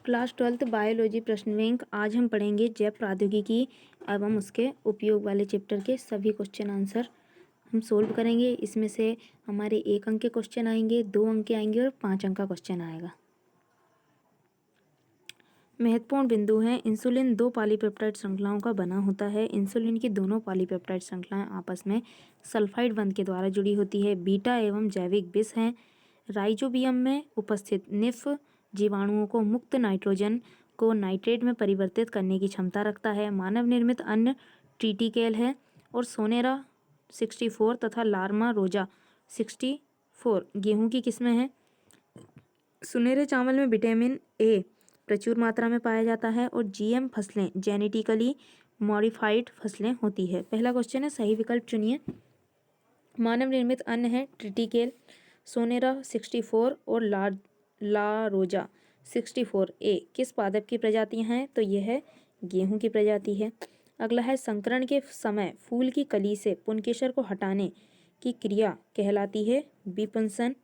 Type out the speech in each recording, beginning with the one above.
Class 12th biology प्रश्न bank. आज हम पढ़ेंगे जैव प्रौद्योगिकी एवं उसके उपयोग वाले चैप्टर के सभी क्वेश्चन आंसर हम सोल्व करेंगे। इसमें से हमारे 1 अंक के क्वेश्चन आएंगे, 2 अंक के आएंगे और 5 अंक का क्वेश्चन आएगा। महत्वपूर्ण बिंदु हैं। इंसुलिन 2 पॉलीपेप्टाइड श्रृंखलाओं का बना होता है। इंसुलिन की दोनों पॉलीपेप्टाइड श्रृंखलाएं आपस में सल्फाइड बंध के द्वारा जुड़ी होती है। बीटा एवं जैविक विष हैं। राइजोबियम में उपस्थित निफ जीवाणुओं को मुक्त नाइट्रोजन को नाइट्रेट में परिवर्तित करने की क्षमता रखता है। मानव निर्मित अन्न ट्रिटिकेल है और सोनेरा 64 तथा लार्मा रोजा 64 गेहूं की किस्में हैं। सुनहरे चावल में विटामिन ए प्रचुर मात्रा में पाया जाता है और जीएम फसलें जेनेटिकली मॉडिफाइड फसलें होती है। पहला क्वेश्चन है, सही विकल्प चुनिए। मानव निर्मित अन्न है ट्रिटिकेल, सोनेरा 64 और ला रोजा 64 ए किस पादप की प्रजातियां हैं? तो यह है गेहूं की प्रजाति है। अगला है, संकरण के समय फूल की कली से पुंकेसर को हटाने की क्रिया कहलाती है विपुंसन।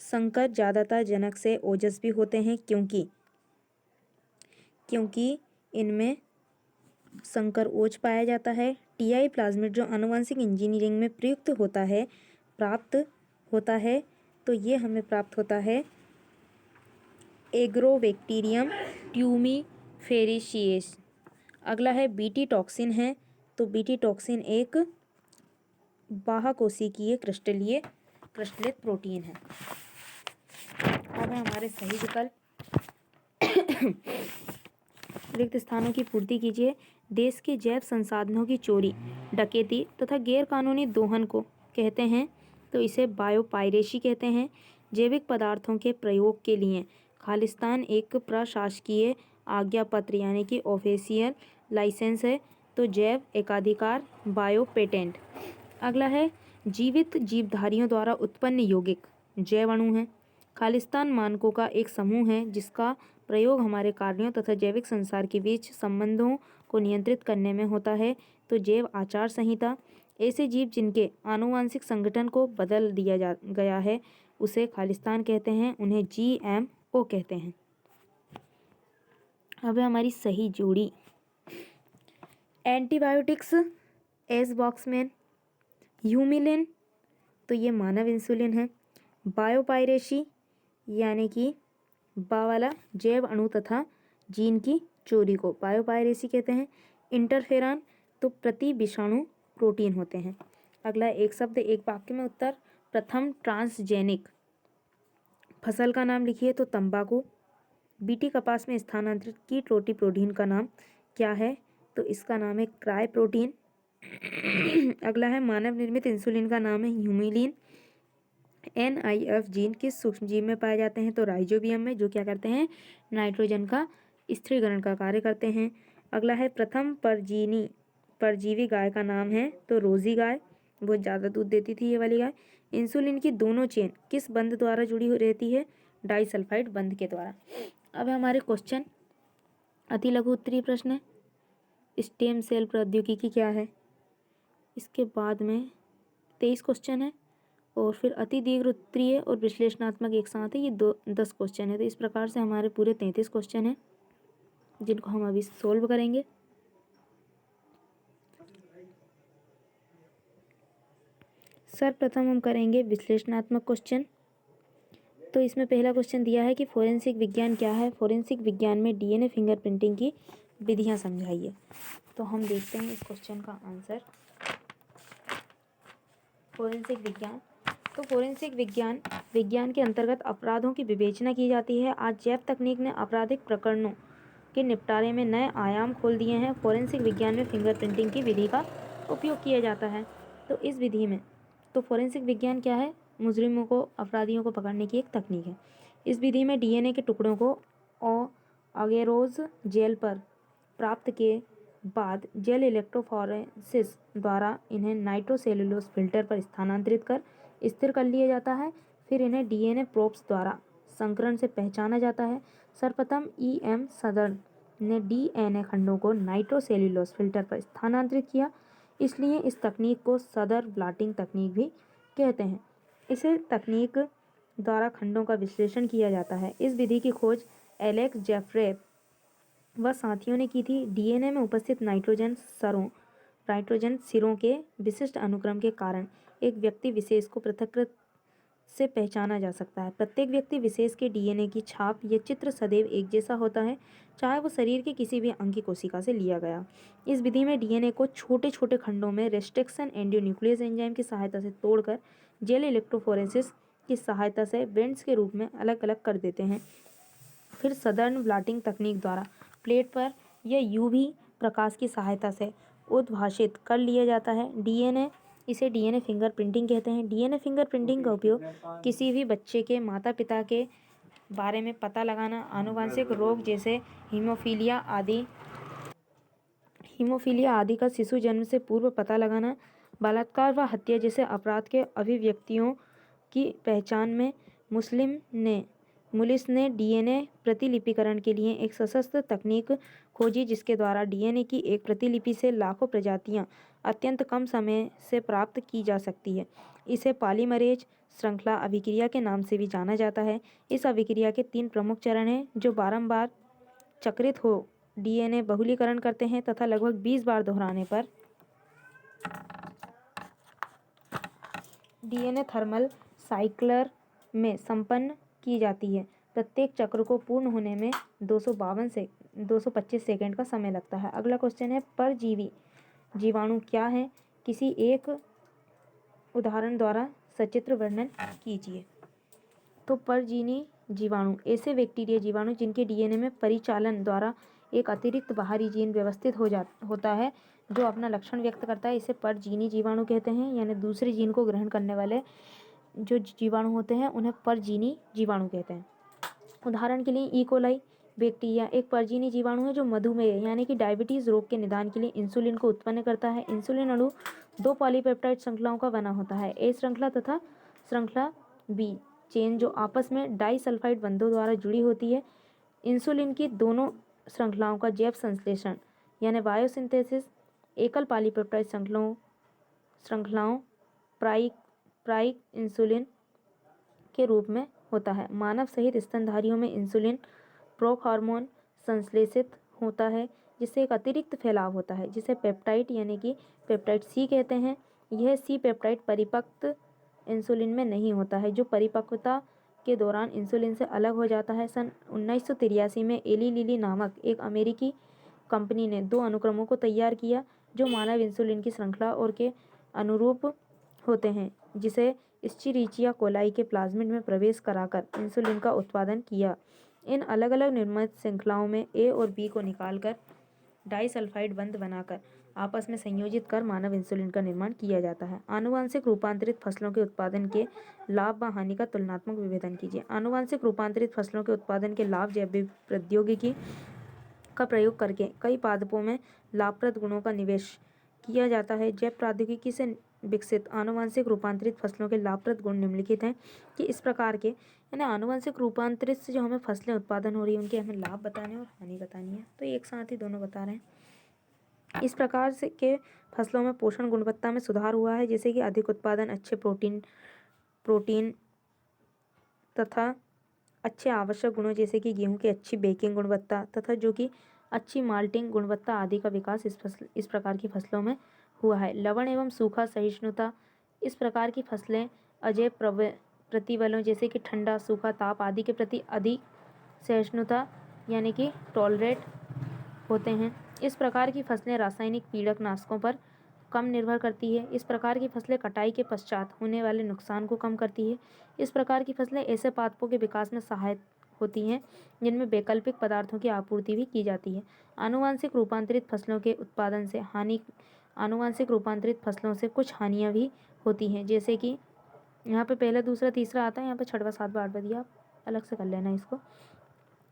संकर ज्यादातर जनक से ओजस्वी होते हैं क्योंकि इनमें संकर ओज पाया जाता है। टीआई प्लाज्मिड जो आनुवंशिक इंजीनियरिंग में प्रयुक्त प्राप्त होता है तो ये हमें प्राप्त होता है एग्रोबैक्टीरियम ट्यूमीफेरेशियस। अगला है, बीटी टॉक्सिन है तो बीटी टॉक्सिन एक बाह्यकोशिकीय क्रिस्टलित प्रोटीन है। अब है हमारे सही विकल्प। रिक्त स्थानों की पूर्ति कीजिए। देश के जैव संसाधनों की चोरी, डकैती तथा गैर कानूनी दोहन को कहते हैं तो इसे बायोपायरेसी कहते हैं। जैविक पदार्थों के प्रयोग के लिए खालिस्तान एक प्रशासकीय आज्ञा पत्र यानी कि ऑफिशियल लाइसेंस है तो जैव एकाधिकार बायो पेटेंट। अगला है, जीवित जीवधारियों द्वारा उत्पन्न यौगिक जैव अणु हैं। खालिस्तान मानकों का एक समूह है जिसका प्रयोग हमारे कार्यों तथा जैविक संसार के बीच संबंधों को नियंत्रित करने में होता है तो जैव आचार संहिता। ऐसे जीव जिनके आनुवांशिक संगठन को बदल दिया गया है उसे खालिस्तान कहते हैं, उन्हें जीएमओ कहते हैं। अब है हमारी सही जोड़ी। एंटीबायोटिक्स एजबॉक्समैन, ह्यूमिलिन तो ये मानव इंसुलिन है। बायोपायरेसी यानी कि बा वाला जैव अणु तथा जीन की चोरी को बायोपायरेसी कहते हैं। इंटरफेरॉन तो प्रति विषाणु प्रोटीन होते हैं। अगला, एक शब्द एक वाक्य में उत्तर। प्रथम ट्रांसजेनिक फसल का नाम लिखिए तो तंबाकू। बीटी कपास में स्थानांतरित कीट रोटी प्रोटीन का नाम क्या है? तो इसका नाम है क्राई प्रोटीन। अगला है, मानव निर्मित इंसुलिन का नाम है ह्यूमिलिन। NIF जीन किस सूक्ष्मजीव में पाए जाते हैं? तो राइजोबियम में, जो क्या करते हैं? नाइट्रोजन का स्थिरीकरण का कार्य करते हैं। अगला है, प्रथम परजीवी गाय का नाम है तो रोजी गाय, बहुत ज़्यादा दूध देती थी ये वाली गाय। इंसुलिन की दोनों चेन किस बंध द्वारा जुड़ी रहती है? डाइसल्फाइड बंध के द्वारा। अब हमारे क्वेश्चन अति लघु उत्तरीय प्रश्न है। स्टेम सेल प्रौद्योगिकी क्या है? इसके बाद में 23 क्वेश्चन है और फिर अति दीर्घ उत्तरीय और विश्लेषणात्मक एक साथ है। ये 10 क्वेश्चन है। तो इस प्रकार से हमारे पूरे 33 क्वेश्चन हैं जिनको हम अभी सोल्व करेंगे। सर्वप्रथम हम करेंगे विश्लेषणात्मक क्वेश्चन। तो इसमें पहला क्वेश्चन दिया है कि फोरेंसिक विज्ञान क्या है? फोरेंसिक विज्ञान में DNA फिंगरप्रिंटिंग की विधियां समझाइए। तो हम देखते हैं इस क्वेश्चन का आंसर। फोरेंसिक विज्ञान तो फोरेंसिक विज्ञान के अंतर्गत अपराधों की विवेचना की जाती है। आज जैव तकनीक ने आपराधिक प्रकरणों के निपटारे में नए आयाम खोल दिए हैं। फोरेंसिक विज्ञान में फिंगरप्रिंटिंग की विधि का उपयोग किया जाता है। तो इस विधि में तो फोरेंसिक विज्ञान क्या है? मुजरिमों को, अपराधियों को पकड़ने की एक तकनीक है। इस विधि में DNA के टुकड़ों को अगेरोज जेल पर प्राप्त के बाद जेल इलेक्ट्रोफोरेसिस द्वारा इन्हें नाइट्रोसेल्युलोज फिल्टर पर स्थानांतरित कर स्थिर कर लिया जाता है। फिर इन्हें DNA प्रोब्स द्वारा संकरण से पहचाना जाता है। सर्वप्रथम EM सदर्न ने DNA खंडों को नाइट्रोसेल्युलोज फिल्टर पर स्थानांतरित किया, इसलिए इस तकनीक को सदर ब्लॉटिंग तकनीक भी कहते हैं। इसे तकनीक द्वारा खंडों का विश्लेषण किया जाता है। इस विधि की खोज एलेक्स जेफ्रे व साथियों ने की थी। डीएनए में उपस्थित नाइट्रोजन सिरों के विशिष्ट अनुक्रम के कारण एक व्यक्ति विशेष को पृथक से पहचाना जा सकता है। प्रत्येक व्यक्ति विशेष के डीएनए की छाप या चित्र सदैव एक जैसा होता है, चाहे वो शरीर के किसी भी अंग की कोशिका से लिया गया। इस विधि में डीएनए को छोटे छोटे खंडों में रेस्ट्रिक्शन एंडोन्यूक्लियस एंजाइम की सहायता से तोड़कर जेल इलेक्ट्रोफोरेसिस की सहायता से बेंड्स के रूप में अलग अलग कर देते हैं। फिर सदर्न ब्लॉटिंग तकनीक द्वारा प्लेट पर या यूवी प्रकाश की सहायता से उद्भाषित कर लिया जाता है। इसे डीएनए फिंगरप्रिंटिंग कहते हैं। डीएनए फिंगरप्रिंटिंग का उपयोग किसी भी बच्चे के माता पिता के बारे में पता लगाना, आनुवंशिक रोग जैसे हीमोफीलिया आदि का शिशु जन्म से पूर्व पता लगाना, बलात्कार व हत्या जैसे अपराध के अभिव्यक्तियों की पहचान में मुलिस ने डीएनए प्रतिलिपिकरण के लिए एक सशस्त्र तकनीक खोजी, जिसके द्वारा डीएनए की एक प्रतिलिपि से लाखों प्रजातियां अत्यंत कम समय से प्राप्त की जा सकती है। इसे पॉलीमरेज श्रृंखला अभिक्रिया के नाम से भी जाना जाता है। इस अभिक्रिया के 3 प्रमुख चरण हैं जो बारंबार चक्रित हो डीएनए बहुलीकरण करते हैं तथा लगभग 20 बार दोहराने पर डीएनए थर्मल साइक्लर में संपन्न की जाती है। प्रत्येक चक्र को पूर्ण होने में 225 सेकंड का समय लगता है। अगला क्वेश्चन है, परजीवी जीवाणु क्या है? किसी एक उदाहरण द्वारा सचित्र वर्णन कीजिए। तो परजीवी जीवाणु ऐसे बैक्टीरिया जीवाणु जिनके डीएनए में परिचालन द्वारा एक अतिरिक्त बाहरी जीन व्यवस्थित होता है जो अपना लक्षण व्यक्त करता है, इसे परजीवी जीवाणु कहते हैं। यानी दूसरे जीन को ग्रहण करने वाले जो जीवाणु होते हैं उन्हें परजीवी जीवाणु कहते हैं। उदाहरण के लिए इकोलाई बैक्टीरिया एक परजीवी जीवाणु है जो मधुमेह यानी कि डायबिटीज रोग के निदान के लिए इंसुलिन को उत्पन्न करता है। इंसुलिन अणु 2 पॉलीपेप्टाइड श्रृंखलाओं का बना होता है, ए श्रृंखला तथा श्रृंखला बी चेन, जो आपस में डाइसल्फाइड बंधों द्वारा जुड़ी होती है। इंसुलिन की दोनों श्रृंखलाओं का जैव संश्लेषण यानी बायोसिंथेसिस एकल पॉलीपेप्टाइड श्रृंखलाओं प्राइक इंसुलिन के रूप में होता है। मानव सहित स्तनधारियों में इंसुलिन प्रोहार्मोन संश्लेषित होता है जिससे एक अतिरिक्त फैलाव होता है जिसे पेप्टाइड यानी कि पेप्टाइड सी कहते हैं। यह सी पेप्टाइड परिपक्व इंसुलिन में नहीं होता है, जो परिपक्वता के दौरान इंसुलिन से अलग हो जाता है। सन 1983 में एली लिली नामक एक अमेरिकी कंपनी ने 2 अनुक्रमों को तैयार किया जो मानव इंसुलिन की श्रृंखला और के अनुरूप होते हैं, जिसे एस्चेरिचिया कोलाई के प्लाज्मिड में प्रवेश कराकर इंसुलिन का उत्पादन किया। इन अलग अलग निर्मित श्रृंखलाओं में ए और बी को निकालकर डाइसल्फाइड बंध बनाकर आपस में संयोजित कर मानव इंसुलिन का निर्माण किया जाता है। आनुवंशिक रूपांतरित फसलों के उत्पादन के लाभ व हानि का तुलनात्मक विभेदन कीजिए। आनुवंशिक रूपांतरित फसलों के उत्पादन के लाभ जैविक प्रौद्योगिकी का प्रयोग करके कई पादपों में लाभप्रद गुणों का निवेश किया जाता है। जैव प्रौद्योगिकी से विकसित आनुवंशिक रूपांतरित फसलों के लाभप्रद गुण निम्नलिखित हैं कि इस प्रकार के, यानी आनुवंशिक रूपांतरित से जो हमें फसलें उत्पादन हो रही है उनके हमें लाभ बताने और हानि बतानी है, तो एक साथ ही दोनों बता रहे हैं। इस प्रकार से के फसलों में पोषण गुणवत्ता में सुधार हुआ है, जैसे कि अधिक उत्पादन, अच्छे प्रोटीन तथा अच्छे आवश्यक गुणों जैसे कि गेहूं की अच्छी बेकिंग गुणवत्ता तथा जो कि अच्छी माल्टिंग गुणवत्ता आदि का विकास इस प्रकार की फसलों में हुआ है। लवण एवं सूखा सहिष्णुता, इस प्रकार की फसलें अजैव प्रतिबलों जैसे कि ठंडा, सूखा, ताप आदि के प्रति अधिक सहिष्णुता यानी कि टॉलरेट होते हैं। इस प्रकार की फसलें रासायनिक कीटनाशकों पर कम निर्भर करती है। इस प्रकार की फसलें कटाई के पश्चात होने वाले नुकसान को कम करती है। इस प्रकार की फसलें ऐसे पादपों के विकास में सहायक होती हैं जिनमें वैकल्पिक पदार्थों की आपूर्ति भी की जाती है। आनुवंशिक रूपांतरित फसलों के उत्पादन से आनुवंशिक रूपांतरित फसलों से कुछ हानियाँ भी होती हैं, जैसे कि यहाँ पे पहला, दूसरा, तीसरा आता है, यहाँ पे छठवां, सातवां, आठवां दिया, आप अलग से कर लेना इसको।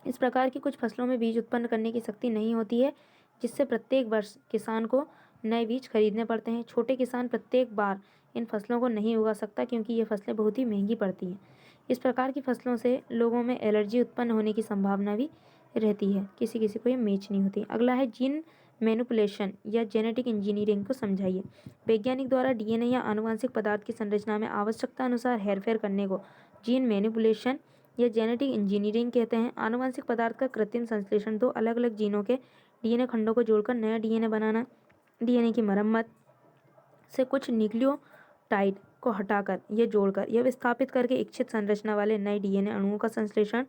इस प्रकार की कुछ फसलों में बीज उत्पन्न करने की शक्ति नहीं होती है, जिससे प्रत्येक वर्ष किसान को नए बीज खरीदने पड़ते हैं। छोटे किसान प्रत्येक बार इन फसलों को नहीं उगा सकता क्योंकि ये फसलें बहुत ही महंगी पड़ती हैं। इस प्रकार की फसलों से लोगों में एलर्जी उत्पन्न होने की संभावना भी रहती है, किसी किसी को ये मैच नहीं होती। अगला है जीन मैनिपुलेशन या जेनेटिक इंजीनियरिंग को समझाइए। वैज्ञानिक द्वारा डीएनए या आनुवंशिक पदार्थ की संरचना में आवश्यकता अनुसार हेरफेर करने को जीन मैनिपुलेशन या जेनेटिक इंजीनियरिंग कहते हैं। आनुवंशिक पदार्थ का कृत्रिम संश्लेषण दो अलग अलग जीनों के डीएनए खंडों को जोड़कर नया डीएनए बनाना, डीएनए की मरम्मत से कुछ न्यूक्लियोटाइड को हटाकर या जोड़कर या विस्थापित करके इच्छित संरचना वाले नए डीएनए अणुओं का संश्लेषण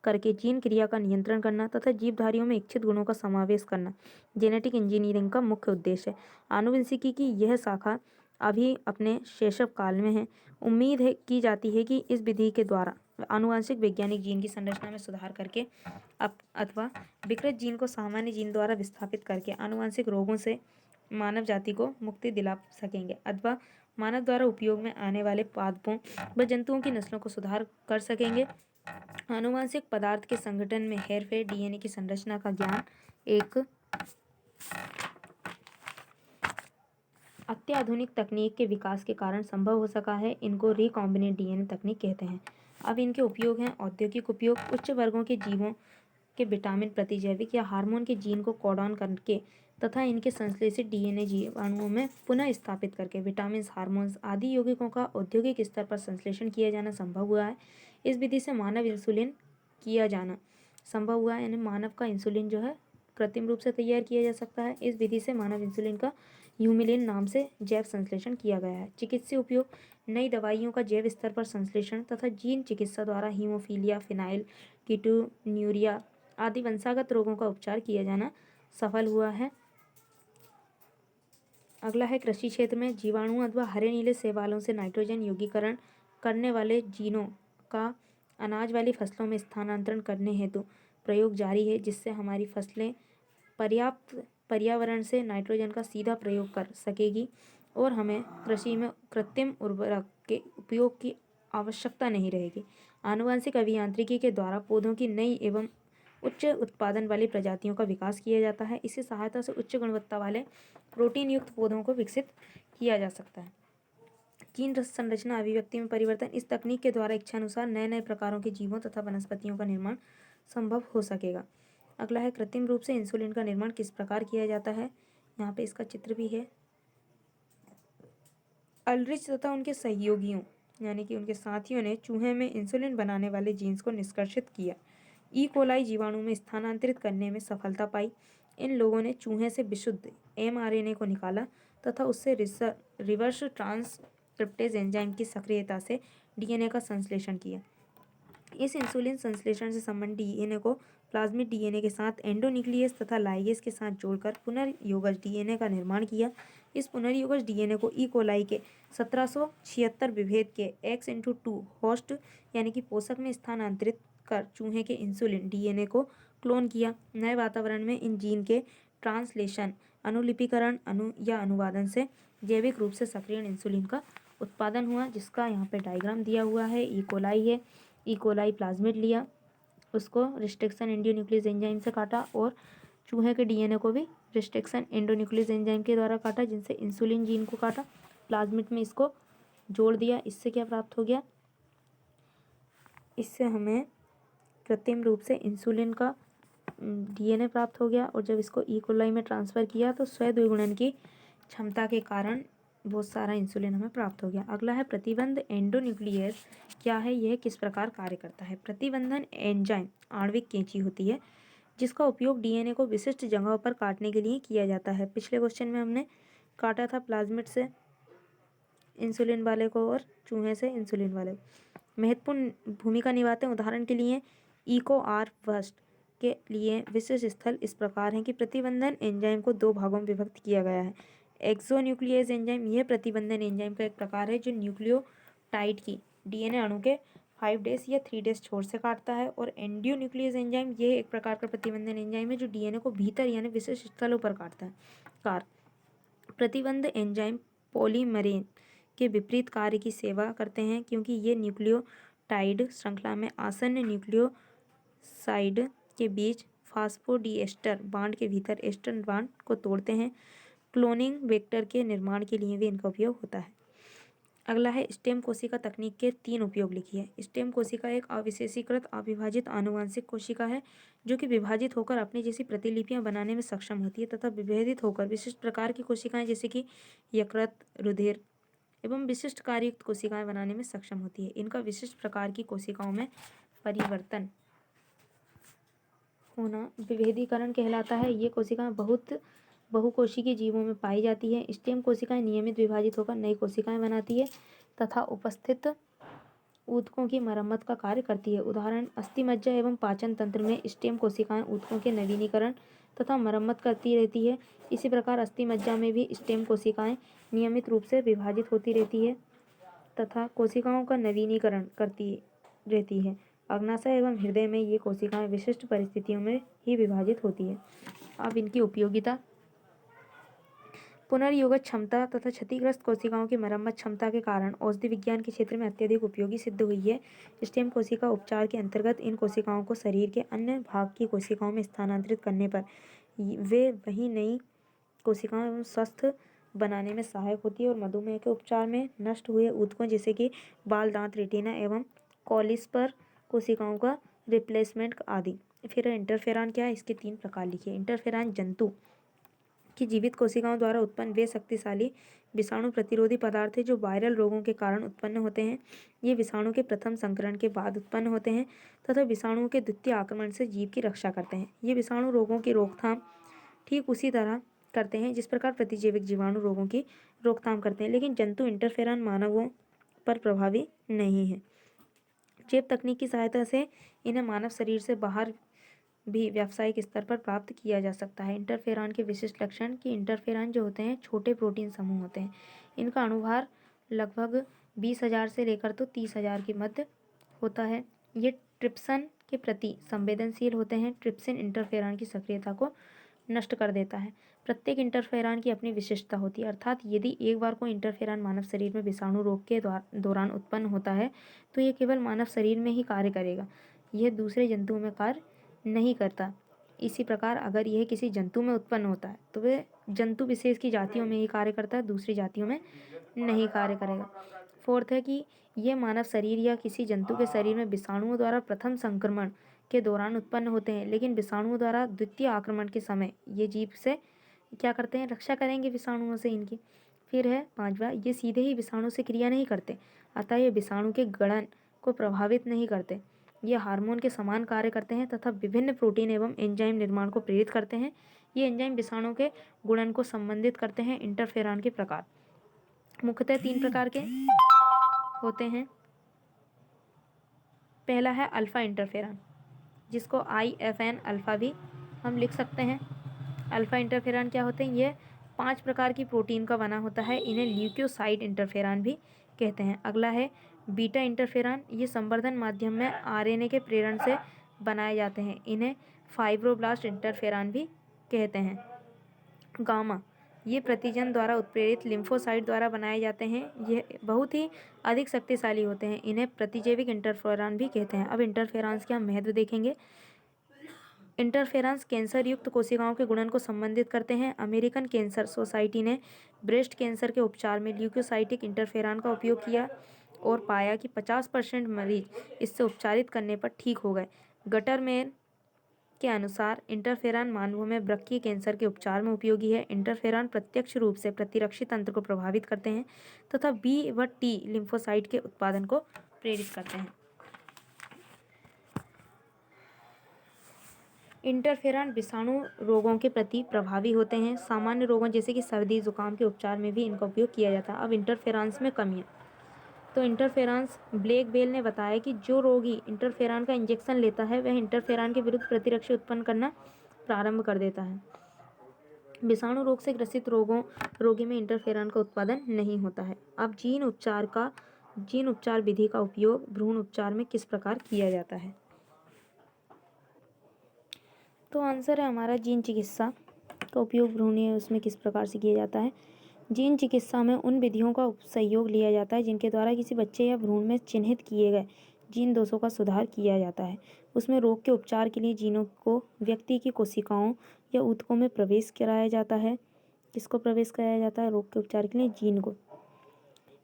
करके जीन क्रिया का नियंत्रण करना तथा जीवधारियों में इच्छित गुणों का समावेश करना जेनेटिक इंजीनियरिंग का मुख्य उद्देश्य है। आनुवंशिकी की यह शाखा अभी अपने शैशव काल में है। उम्मीद है की जाती है कि इस विधि के द्वारा आनुवंशिक वैज्ञानिक जीन की संरचना में सुधार करके अथवा विकृत जीन को सामान्य जीन द्वारा विस्थापित करके आनुवंशिक रोगों से मानव जाति को मुक्ति दिला सकेंगे अथवा मानव द्वारा उपयोग में आने वाले पादपों व जंतुओं की नस्लों को सुधार कर सकेंगे। आनुवंशिक पदार्थ के संगठन में हेरफेर डीएनए की संरचना का ज्ञान एक अत्याधुनिक तकनीक के विकास के कारण संभव हो सका है। इनको रिकॉम्बिनेंट डीएनए तकनीक कहते हैं। अब इनके उपयोग हैं औद्योगिक उपयोग, उच्च वर्गों के जीवों के विटामिन, प्रतिजैविक या हार्मोन के जीन को कोडॉन करके तथा इनके संश्लेषित डीएनए जीवाणुओं में पुनः स्थापित करके विटामिन, हार्मोन्स आदि यौगिकों का औद्योगिक स्तर पर संश्लेषण किया जाना संभव हुआ है। इस विधि से मानव इंसुलिन किया जाना संभव हुआ है, यानी मानव का इंसुलिन जो है कृत्रिम रूप से तैयार किया जा सकता है। इस विधि से मानव इंसुलिन का ह्यूमिलिन नाम से जैव संश्लेषण किया गया है। चिकित्सीय उपयोग, नई दवाइयों का जैव स्तर पर संश्लेषण तथा जीन चिकित्सा द्वारा हीमोफीलिया, फिनाइल कीटोन्यूरिया आदि वंशागत रोगों का उपचार किया जाना सफल हुआ है। अगला है कृषि क्षेत्र में जीवाणु अथवा हरे नीले शैवालों से नाइट्रोजन यौगिकीकरण करने वाले जीनों का अनाज वाली फसलों में स्थानांतरण करने हेतु प्रयोग जारी है, जिससे हमारी फसलें पर्याप्त पर्यावरण से नाइट्रोजन का सीधा प्रयोग कर सकेगी और हमें कृषि में कृत्रिम उर्वरक के उपयोग की आवश्यकता नहीं रहेगी। आनुवंशिक अभियांत्रिकी के द्वारा पौधों की नई एवं उच्च उत्पादन वाली प्रजातियों का विकास किया जाता है। इसी सहायता से उच्च गुणवत्ता वाले प्रोटीन युक्त पौधों को विकसित किया जा सकता है। जीन संरचना अभिव्यक्ति में परिवर्तन, इस तकनीक के द्वारा इच्छानुसार नए नए प्रकारों के जीवों तथा वनस्पतियों का निर्माण संभव हो सकेगा। अगला है कृत्रिम रूप से इंसुलिन का निर्माण किस प्रकार किया जाता है। यहाँ पे इसका चित्र भी है। अल्ड्रिच तथा उनके सहयोगियों यानी कि उनके साथियों ने चूहे में इंसुलिन बनाने वाले जीन्स को निष्कर्षित किया। ई कोलाई जीवाणु में स्थानांतरित करने में सफलता पाई। इन लोगों ने चूहे से विशुद्ध एमआरएनए को निकाला तथा उससे रिवर्स ट्रांसक्रिप्टेज एंजाइम की सक्रियता से डीएनए का संश्लेषण किया। इस इंसुलिन संश्लेषण से संबंधित डीएनए को प्लाज्मिड डीएनए के साथ एंडोन्यूक्लियस तथा लाइगेज के साथ जोड़कर पुनर्योगज डीएनए का निर्माण किया। इस पुनर्योगज डीएनए को ई कोलाई के 1776 विभेद के X/2 होस्ट यानी कि पोषक में स्थानांतरित कर चूहे के इंसुलिन डीएनए को क्लोन किया। नए वातावरण में इन जीन के ट्रांसलेशन, अनुलिपिकरण या अनुवादन से जैविक रूप से सक्रिय इंसुलिन का उत्पादन हुआ, जिसका यहाँ पे डायग्राम दिया हुआ है। ई कोलाई है, ई कोलाई प्लाज्मिड लिया, उसको रिस्ट्रिक्शन एंडोन्यूक्लियस एंजाइम से काटा और चूहे के डीएनए को भी रिस्ट्रिक्शन एंडोन्यूक्लियस एंजाइम के द्वारा काटा, जिनसे इंसुलिन जीन को काटा। प्लाज्मिड में इसको जोड़ दिया। इससे क्या प्राप्त हो गया, इससे हमें कृत्रिम रूप से इंसुलिन का डीएनए प्राप्त हो गया। और जब इसको ई कोलाई में ट्रांसफ़र किया तो स्व-द्विगुणन की क्षमता के कारण बहुत सारा इंसुलिन हमें प्राप्त हो गया। अगला है प्रतिबंध एंडोन्यूक्लियस क्या है, यह किस प्रकार कार्य करता है। प्रतिबंधन एंजाइम आणविक कैंची होती है जिसका उपयोग डीएनए को विशिष्ट जगहों पर काटने के लिए किया जाता है। पिछले क्वेश्चन में हमने काटा था प्लाज्मिड से इंसुलिन वाले को और चूहे से इंसुलिन वाले को। महत्वपूर्ण भूमिका निभाते हैं। उदाहरण के लिए इको आर वस्ट के लिए विशिष्ट स्थल इस प्रकार हैं कि प्रतिबंधन एंजाइम को दो भागों में विभक्त किया गया है। एक्सोन्यूक्लियस एंजाइम यह प्रतिबंधन एंजाइम का एक प्रकार है जो न्यूक्लियोटाइड की डीएनए अणु के 5 डेज या 3 डेज छोर से काटता है। और एंडोन्यूक्लियस एंजाइम यह एक प्रकार का प्रतिबंधन एंजाइम है जो डीएनए को भीतर यानी विशिष्ट स्थलों पर काटता है। प्रतिबंध एंजाइम पॉलीमरेज के विपरीत कार्य की सेवा करते हैं क्योंकि ये न्यूक्लियोटाइड श्रृंखला में आसन्न न्यूक्लियोसाइड के बीच फास्फोडीएस्टर बांड के भीतर एस्टर बांड को तोड़ते हैं। क्लोनिंग वेक्टर के निर्माण के लिए भी इनका उपयोग होता है। अगला है स्टेम कोशिका तकनीक के 3 उपयोग लिखिए। स्टेम कोशिका एक अविशेषीकृत अविभाजित आनुवंशिक कोशिका है जो कि विभाजित होकर अपनी जैसी प्रतिलिपियां बनाने में सक्षम होती है तथा विभेदित होकर विशिष्ट प्रकार की कोशिकाएं जैसे कि यकृत, रुधिर एवं विशिष्ट कार्ययुक्त कोशिकाएं बनाने में सक्षम होती है। इनका विशिष्ट प्रकार की कोशिकाओं में परिवर्तन होना विभेदीकरण कहलाता है। ये कोशिकाएं बहुत बहुकोशिकीय जीवों में पाई जाती है। स्टेम कोशिकाएं नियमित विभाजित होकर नई कोशिकाएं बनाती है तथा उपस्थित ऊतकों की मरम्मत का कार्य करती है। उदाहरण अस्थिमज्जा एवं पाचन तंत्र में स्टेम कोशिकाएं ऊतकों के नवीनीकरण तथा मरम्मत करती रहती है। इसी प्रकार अस्थिमज्जा में भी स्टेम कोशिकाएं नियमित रूप से विभाजित होती रहती है तथा कोशिकाओं का नवीनीकरण करती रहती है। अग्नाशय एवं हृदय में ये कोशिकाएं विशिष्ट परिस्थितियों में ही विभाजित होती है। अब इनकी उपयोगिता। पुनर्योगज क्षमता तथा क्षतिग्रस्त कोशिकाओं की मरम्मत क्षमता के कारण औषधि विज्ञान के क्षेत्र में अत्यधिक उपयोगी सिद्ध हुई है। स्टेम कोशिका उपचार के अंतर्गत इन कोशिकाओं को शरीर के अन्य भाग की कोशिकाओं में स्थानांतरित करने पर वे वही नई कोशिकाओं एवं स्वस्थ बनाने में सहायक होती है और मधुमेह के उपचार में नष्ट हुए ऊतकों जैसे कि बाल, दांत, रेटिना एवं कोलिस्पर कोशिकाओं का रिप्लेसमेंट आदि। फिर इंटरफेरॉन क्या है, इसके 3 प्रकार लिखिए। इंटरफेरॉन जंतु की जीवित कोशिकाओं द्वारा उत्पन्न वे शक्तिशाली विषाणु प्रतिरोधी पदार्थ है जो वायरल रोगों के कारण उत्पन्न होते हैं। ये विषाणु के प्रथम संक्रमण के बाद उत्पन्न होते हैं तथा विषाणुओं के द्वितीय आक्रमण से जीव की रक्षा करते हैं। ये विषाणु रोगों की रोकथाम ठीक उसी तरह करते हैं जिस प्रकार प्रतिजैविक जीवाणु रोगों की रोकथाम करते हैं, लेकिन जंतु इंटरफेरॉन मानवों पर प्रभावी नहीं है। जैव तकनीक की सहायता से इन्हें मानव शरीर से बाहर भी व्यावसायिक स्तर पर प्राप्त किया जा सकता है। इंटरफेरॉन के विशिष्ट लक्षण कि इंटरफेरॉन जो होते हैं छोटे प्रोटीन समूह होते हैं। इनका अणुभार लगभग 20,000 से लेकर तो 30,000 के मध्य होता है। ये ट्रिप्सिन के प्रति संवेदनशील होते हैं। ट्रिप्सिन इंटरफेरॉन की सक्रियता को नष्ट कर देता है। प्रत्येक इंटरफेरॉन की अपनी विशिष्टता होती है, अर्थात यदि एक बार कोई इंटरफेरॉन मानव शरीर में विषाणु रोग के दौरान उत्पन्न होता है तो यह केवल मानव शरीर में ही कार्य करेगा, यह दूसरे जंतुओं में कार्य नहीं करता। इसी प्रकार अगर यह किसी जंतु में उत्पन्न होता है तो वह जंतु विशेष की जातियों में ही कार्य करता है, दूसरी जातियों में नहीं कार्य करेगा। फोर्थ है कि यह मानव शरीर या किसी जंतु के शरीर में विषाणुओं द्वारा प्रथम संक्रमण के दौरान उत्पन्न होते हैं, लेकिन विषाणुओं द्वारा द्वितीय आक्रमण के समय ये जीव से क्या करते हैं, रक्षा करेंगे विषाणुओं से इनकी। फिर है 5वां, ये सीधे ही विषाणु से क्रिया नहीं करते, अतः ये विषाणु के गणन को प्रभावित नहीं करते। ये हार्मोन के समान कार्य करते हैं तथा विभिन्न प्रोटीन एवं एंजाइम निर्माण को प्रेरित करते हैं। ये एंजाइम विषाणु के गुणन को संबंधित करते हैं। इंटरफेरॉन के प्रकार मुख्यतः 3 प्रकार के होते हैं। पहला है अल्फा इंटरफेरॉन, जिसको IFN अल्फा भी हम लिख सकते हैं। अल्फा इंटरफेरॉन क्या होते हैं, ये 5 प्रकार की प्रोटीन का बना होता है, इन्हें ल्यूकोसाइड इंटरफेरॉन भी कहते हैं। अगला है बीटा इंटरफेरॉन, ये संवर्धन माध्यम में RNA के प्रेरण से बनाए जाते हैं, इन्हें फाइब्रोब्लास्ट इंटरफेरॉन भी कहते हैं। गामा, ये प्रतिजन द्वारा उत्प्रेरित लिम्फोसाइट द्वारा बनाए जाते हैं, ये बहुत ही अधिक शक्तिशाली होते हैं, इन्हें प्रतिजैविक इंटरफेरॉन भी कहते हैं। अब इंटरफेरॉन्स के हम महत्व देखेंगे। इंटरफेरॉन्स कैंसर युक्त कोशिकाओं के गुणन को संबंधित करते हैं। अमेरिकन कैंसर सोसाइटी ने ब्रेस्ट कैंसर के उपचार में ल्यूकोसाइटिक इंटरफेरॉन का उपयोग किया और पाया कि 50% मरीज इससे उपचारित करने पर ठीक हो गए। गटरमैन के अनुसार इंटरफेरॉन मानवों में वृक्कीय कैंसर के उपचार में उपयोगी है। इंटरफेरॉन प्रत्यक्ष रूप से प्रतिरक्षी तंत्र को प्रभावित करते हैं तथा B व T लिम्फोसाइट के उत्पादन को प्रेरित करते हैं। इंटरफेरॉन विषाणु रोगों के प्रति प्रभावी होते हैं। सामान्य रोगों जैसे कि सर्दी जुकाम के उपचार में भी इनका उपयोग किया जाता है। अब इंटरफेरॉन्स में कमियां, तो इंटरफेरॉन्स ब्लैक बेल ने बताया कि जो रोगी इंटरफेरॉन का इंजेक्शन लेता है वह इंटरफेरॉन के विरुद्ध प्रतिरक्षा उत्पन्न करना प्रारंभ कर देता है। विषाणु रोग से ग्रसित रोगी में इंटरफेरॉन का उत्पादन नहीं होता है। अब जीन उपचार विधि का उपयोग भ्रूण उपचार में किस प्रकार किया जाता है, तो आंसर है हमारा जीन चिकित्सा का उपयोग भ्रूणीय उसमें किस प्रकार से किया जाता है। जीन चिकित्सा में उन विधियों का सहयोग लिया जाता है जिनके द्वारा किसी बच्चे या भ्रूण में चिन्हित किए गए जीन दोषों का सुधार किया जाता है। उसमें रोग के उपचार के लिए जीनों को व्यक्ति की कोशिकाओं या ऊतकों में प्रवेश कराया जाता है। किसको प्रवेश कराया जाता है, रोग के उपचार के लिए जीन को।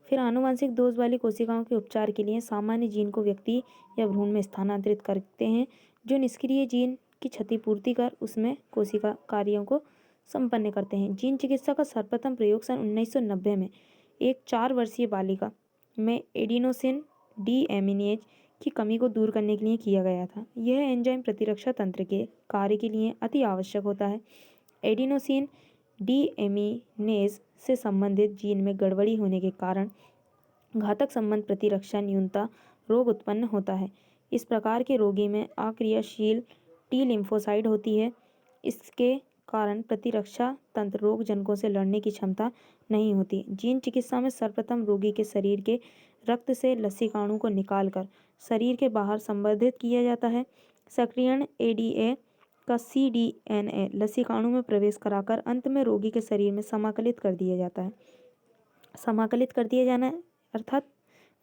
फिर आनुवंशिक दोष वाली कोशिकाओं के उपचार के लिए सामान्य जीन को व्यक्ति या भ्रूण में स्थानांतरित करते हैं जो निष्क्रिय जीन की क्षतिपूर्ति कर उसमें कोशिका कार्यों को संपन्न करते हैं। जीन चिकित्सा का सर्वप्रथम प्रयोग सन 1990 में एक 4 वर्षीय बालिका में एडिनोसिन डीएमिनेज की कमी को दूर करने के लिए किया गया था। यह एंजाइम प्रतिरक्षा तंत्र के कार्य के लिए अति आवश्यक होता है। एडिनोसिन डीएमिनेज से संबंधित जीन में गड़बड़ी होने के कारण घातक संबंध प्रतिरक्षा न्यूनता रोग उत्पन्न होता है। इस प्रकार के रोगी में अक्रियाशील टी लिम्फोसाइट होती है। इसके कारण प्रतिरक्षा तंत्र रोग जनकों से लड़ने की क्षमता नहीं होती। जीन चिकित्सा में सर्वप्रथम रोगी के शरीर के रक्त से लसीकाणु को निकालकर शरीर के बाहर संवर्धित किया जाता है। सक्रियण एडीए का सीडीएनए लसीकाणु में प्रवेश कराकर अंत में रोगी के शरीर में समाकलित कर दिया जाता है। समाकलित कर दिया जाना अर्थात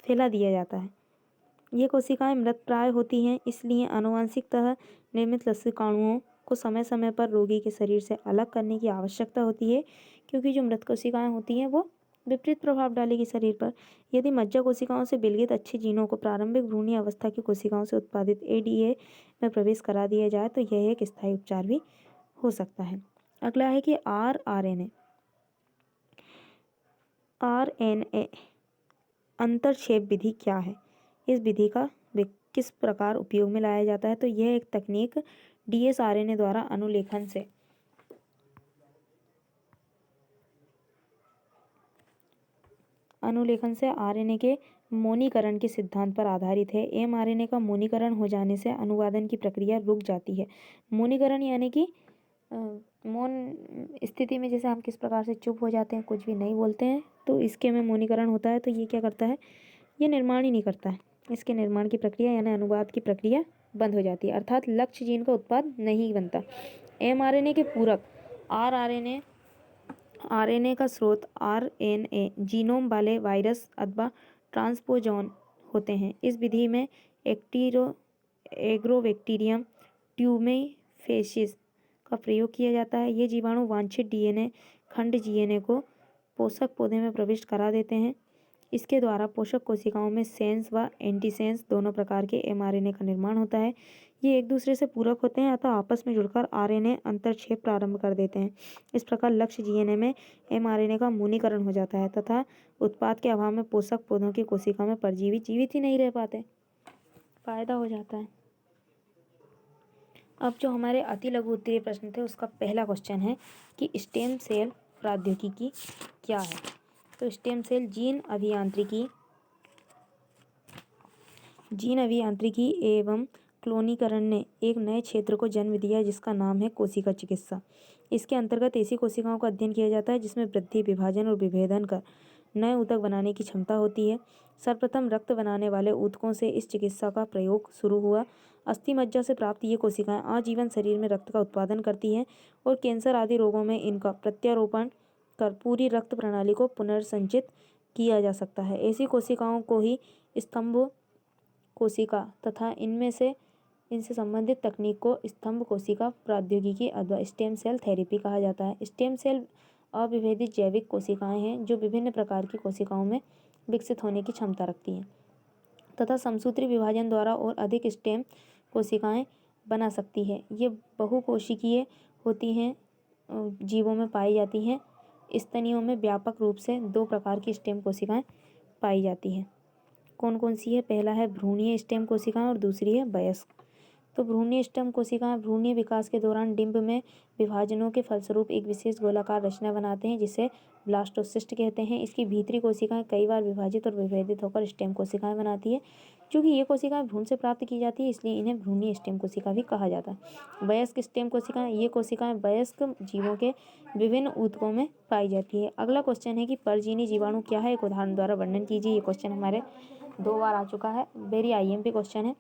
फैला दिया जाता है। ये कोशिकाएं मृतप्राय होती हैं, इसलिए आनुवंशिकतः निर्मित लसीकाणुओं को समय समय पर रोगी के शरीर से अलग करने की आवश्यकता होती है, क्योंकि जो मृत कोशिकाएं होती हैं वो विपरीत प्रभाव डालेगी शरीर पर। यदि मज्जा कोशिकाओं से विलगित अच्छे जीनों को प्रारंभिक भ्रूणीय अवस्था की कोशिकाओं से उत्पादित एडीए में प्रवेश करा दिया जाए तो यह एक स्थायी उपचार भी हो सकता है। अगला है कि आरएनए अंतरक्षेप विधि क्या है। इस विधि का किस प्रकार उपयोग में लाया जाता है, तो यह एक तकनीक डीएसआरएनए द्वारा अनुलेखन से आरएनए के मोनीकरण के सिद्धांत पर आधारित है। एमआरएनए का मोनीकरण हो जाने से अनुवादन की प्रक्रिया रुक जाती है। मोनीकरण यानी कि मौन स्थिति में जैसे हम किस प्रकार से चुप हो जाते हैं, कुछ भी नहीं बोलते हैं, तो इसके में मोनीकरण होता है। तो ये क्या करता है, ये निर्माण ही नहीं करता है। इसके निर्माण की प्रक्रिया यानी अनुवाद की प्रक्रिया बंद हो जाती है, अर्थात लक्ष्य जीन का उत्पाद नहीं बनता। एमआरएनए के पूरक आरएनए का स्रोत आरएनए जीनोम वाले वायरस अथवा ट्रांसपोजॉन होते हैं। इस विधि में एग्रोबैक्टीरियम ट्यूमेफेसिस का प्रयोग किया जाता है। ये जीवाणु वांछित डीएनए खंड जीएनए को पोषक पौधे में प्रविष्ट करा देते हैं। इसके द्वारा पोषक कोशिकाओं में सेंस व एंटीसेंस दोनों प्रकार के एमआरएनए का निर्माण होता है। ये एक दूसरे से पूरक होते हैं, अतः आपस में जुड़कर आरएनए अंतरक्षेप प्रारंभ कर देते हैं। इस प्रकार लक्ष्य जीएनए में एमआरएनए का मोनीकरण हो जाता है तथा उत्पाद के अभाव में पोषक पौधों की कोशिका में परजीवी जीवित ही नहीं रह पाते, फायदा हो जाता है। अब जो हमारे अति लघु उत्तरीय प्रश्न थे उसका पहला क्वेश्चन है कि स्टेम सेल प्रौद्योगिकी क्या है। तो स्टेम सेल जीन अभियांत्रिकी एवं क्लोनीकरण ने एक नए क्षेत्र को जन्म दिया जिसका नाम है कोशिका चिकित्सा। इसके अंतर्गत ऐसी कोशिकाओं का अध्ययन किया जाता है जिसमें वृद्धि, विभाजन और विभेदन कर नए ऊतक बनाने की क्षमता होती है। सर्वप्रथम रक्त बनाने वाले ऊतकों से इस चिकित्सा का प्रयोग शुरू हुआ। अस्थि मज्जा से प्राप्त ये कोशिकाएं आजीवन शरीर में रक्त का उत्पादन करती हैं और कैंसर आदि रोगों में इनका प्रत्यारोपण कर पूरी रक्त प्रणाली को पुनर्संचित किया जा सकता है। ऐसी कोशिकाओं को ही स्तंभ कोशिका तथा इनसे संबंधित तकनीक को स्तंभ कोशिका प्रौद्योगिकी अथवा स्टेम सेल थेरेपी कहा जाता है। स्टेम सेल अविभेदित जैविक कोशिकाएं हैं जो विभिन्न प्रकार की कोशिकाओं में विकसित होने की क्षमता रखती हैं तथा समसूत्री विभाजन द्वारा और अधिक स्टेम कोशिकाएं बना सकती है। ये बहुकोशिकीय होती हैं, जीवों में पाई जाती हैं। स्तनियों में व्यापक रूप से 2 प्रकार की स्टेम कोशिकाएं पाई जाती हैं। कौन कौन सी है, पहला है भ्रूणीय स्टेम कोशिकाएं और दूसरी है वयस्क। तो भ्रूणीय स्टेम कोशिकाएं भ्रूणीय विकास के दौरान डिंब में विभाजनों के फलस्वरूप एक विशेष गोलाकार रचना बनाते हैं जिसे ब्लास्टोसिस्ट कहते हैं। इसकी भीतरी कोशिकाएं कई बार विभाजित और विभेदित होकर स्टेम कोशिकाएं बनाती है। चूँकि ये कोशिकाएं भ्रूण से प्राप्त की जाती है इसलिए इन्हें भ्रूणीय स्टेम कोशिका भी कहा जाता है। वयस्क स्टेम कोशिकाएं, ये कोशिकाएं वयस्क जीवों के विभिन्न ऊतकों में पाई जाती है। अगला क्वेश्चन है कि परजीवी जीवाणु क्या है, एक उदाहरण द्वारा वर्णन कीजिए। ये क्वेश्चन हमारे 2 बार आ चुका है, वेरी आईएमपी क्वेश्चन है।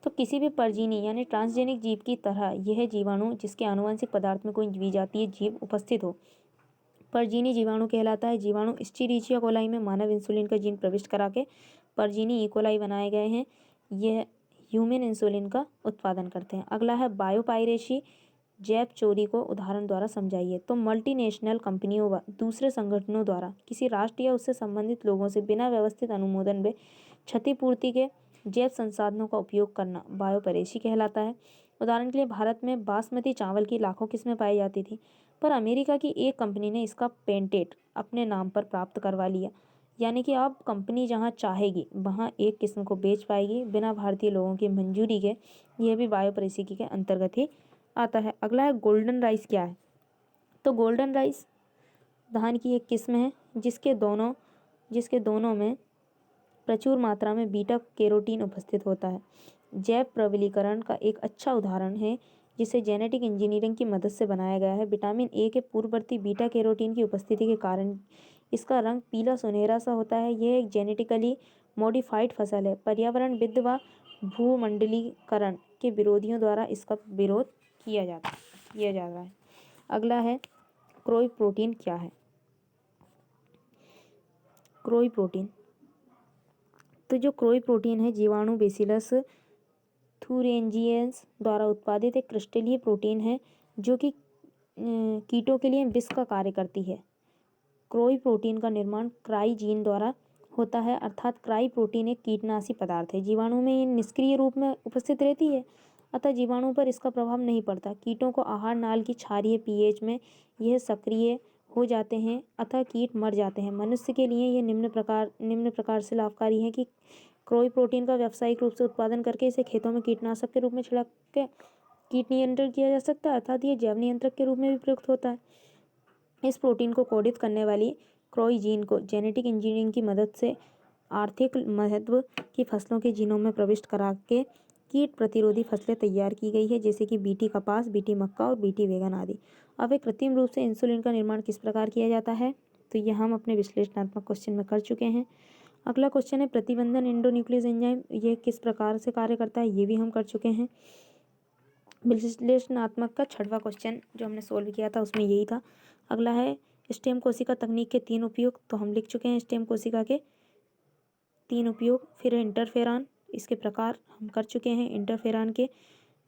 तो किसी भी परजीवी यानी ट्रांसजेनिक जीव की तरह यह जीवाणु जिसके आनुवंशिक पदार्थ में कोई विजातीय जीव उपस्थित हो परजीवी जीवाणु कहलाता है। जीवाणु एस्चेरिचिया कोलाई में मानव इंसुलिन का जीन प्रविष्ट करा के परजीवी इकोलाई बनाए गए हैं। यह ह्यूमन इंसुलिन का उत्पादन करते हैं। अगला है बायोपायरेसी जैव चोरी को उदाहरण द्वारा समझाइए। तो मल्टीनेशनल कंपनियों व दूसरे संगठनों द्वारा किसी राष्ट्र या उससे संबंधित लोगों से बिना व्यवस्थित अनुमोदन व क्षतिपूर्ति के जैव संसाधनों का उपयोग करना बायोपैरेसी कहलाता है। उदाहरण के लिए भारत में बासमती चावल की लाखों किस्में पाई जाती थी, पर अमेरिका की एक कंपनी ने इसका पेटेंट अपने नाम पर प्राप्त करवा लिया। यानी कि अब कंपनी जहाँ चाहेगी वहाँ एक किस्म को बेच पाएगी बिना भारतीय लोगों की मंजूरी के। यह भी बायोपरिस्थिति के अंतर्गत ही आता है। अगला है गोल्डन राइस क्या है। तो गोल्डन राइस धान की एक किस्म है जिसके दोनों में प्रचुर मात्रा में बीटा कैरोटीन उपस्थित होता है। जैव प्रबलीकरण का एक अच्छा उदाहरण है जिसे जेनेटिक इंजीनियरिंग की मदद से बनाया गया है। विटामिन ए के पूर्ववर्ती बीटा कैरोटीन की उपस्थिति के कारण इसका रंग पीला सुनहरा सा होता है। यह एक जेनेटिकली मॉडिफाइड फसल है। पर्यावरणविद व भूमंडलीकरण के विरोधियों द्वारा इसका विरोध किया जा रहा है। अगला है क्रोई प्रोटीन क्या है। क्रोई प्रोटीन, तो जो क्रोई प्रोटीन है जीवाणु बेसिलस थुरिंजिएंस द्वारा उत्पादित एक क्रिस्टलीय प्रोटीन है जो कि कीटों के लिए विष का कार्य करती है। क्रोई प्रोटीन का निर्माण क्राई जीन द्वारा होता है, अर्थात क्राई प्रोटीन एक कीटनाशी पदार्थ है। जीवाणु में ये निष्क्रिय रूप में उपस्थित रहती है, अतः जीवाणु पर इसका प्रभाव नहीं पड़ता। कीटों को आहार नाल की क्षारीय पीएच में यह सक्रिय हो जाते हैं, अतः कीट मर जाते हैं। मनुष्य के लिए यह निम्न प्रकार से लाभकारी है कि क्रोई प्रोटीन का व्यावसायिक रूप से उत्पादन करके इसे खेतों में कीटनाशक के रूप में छिड़क के कीट नियंत्रण किया जा सकता है, अर्थात यह जैव नियंत्रक के रूप में भी प्रयुक्त होता है। इस प्रोटीन को कोडित करने वाली क्रोई जीन को जेनेटिक इंजीनियरिंग की मदद से आर्थिक महत्व की फसलों के जीनों में प्रविष्ट करा के कीट प्रतिरोधी फसलें तैयार की गई है, जैसे कि बीटी कपास, बीटी मक्का और बीटी वैगन आदि। अब एक कृत्रिम रूप से इंसुलिन का निर्माण किस प्रकार किया जाता है, तो यह हम अपने विश्लेषणात्मक क्वेश्चन में कर चुके हैं। अगला क्वेश्चन है प्रतिबंधन एंडोन्यूक्लियस एंजाइम, यह किस प्रकार से कार्य करता है, ये भी हम कर चुके हैं। विश्लेषणात्मक का 6वां क्वेश्चन जो हमने सोल्व किया था उसमें यही था। अगला है स्टेम कोशिका तकनीक के 3 उपयोग, तो हम लिख चुके हैं स्टेम कोशिका के 3 उपयोग। फिर है इंटरफेरान, इसके प्रकार हम कर चुके हैं। इंटरफेरान के